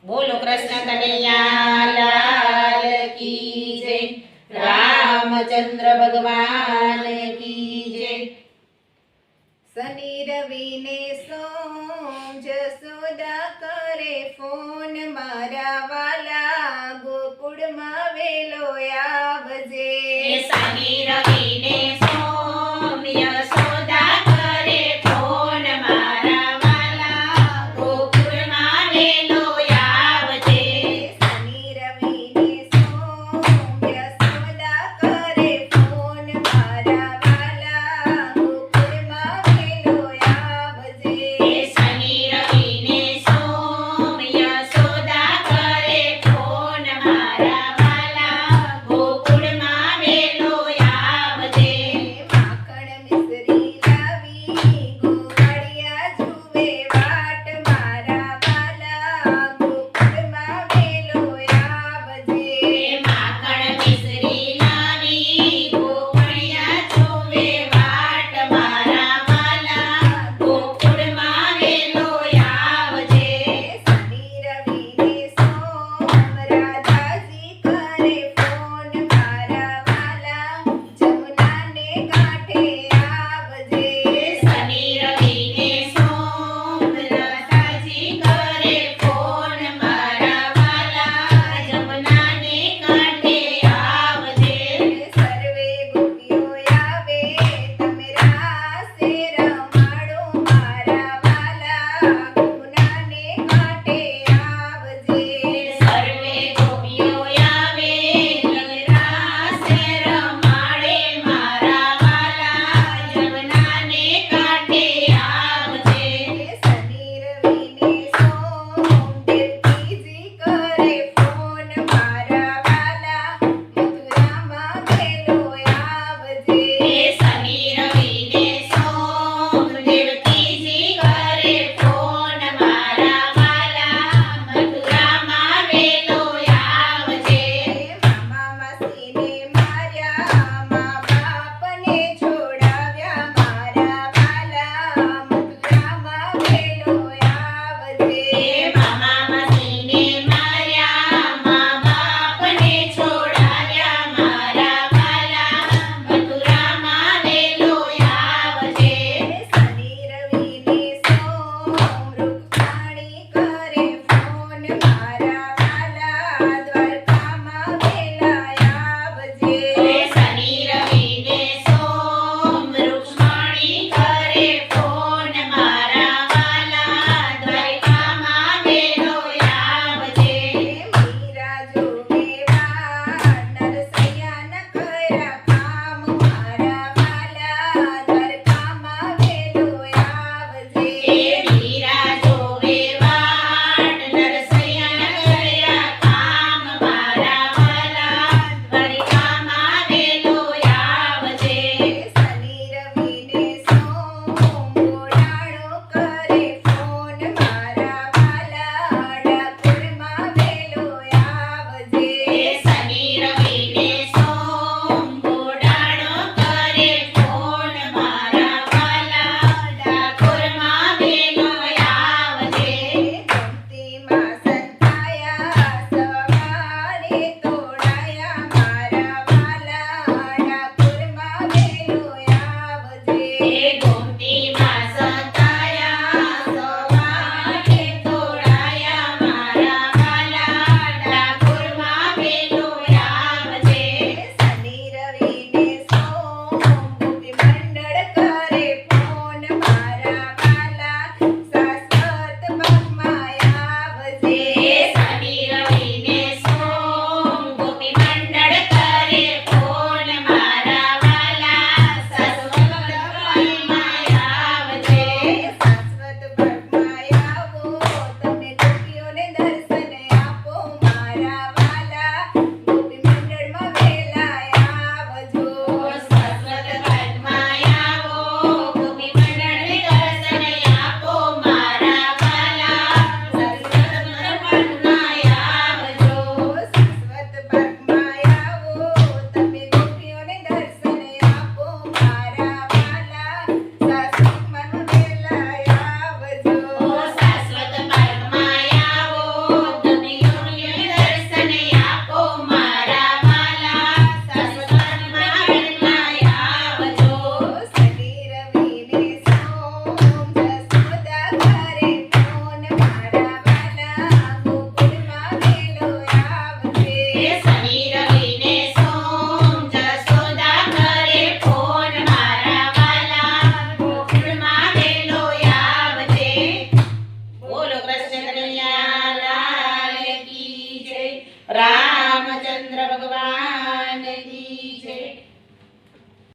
બોલો કૃષ્ણ કનૈયા લાલ કી જય, રામચંદ્ર ભગવાન કી જય। શનિ રવિ ને સોમ જસોદા કરે ફોન, મારા વાલા ગોકુળમાં વેલો આવજે। શનિ રવિ ને સોમ યશોદા કરે ફોન, મારા વાલા ગોકુળમાં વેલો આવજે। શનિ રવિ ને સોમ યશોદા કરે ફોન, મારા વાલા ગોકુળમાં વેલો આવજે। શનિ રવિ ને સોમ યશોદા કરે ફોન, મારા વાલા ગોકુળમાં વેલો આવજે। એ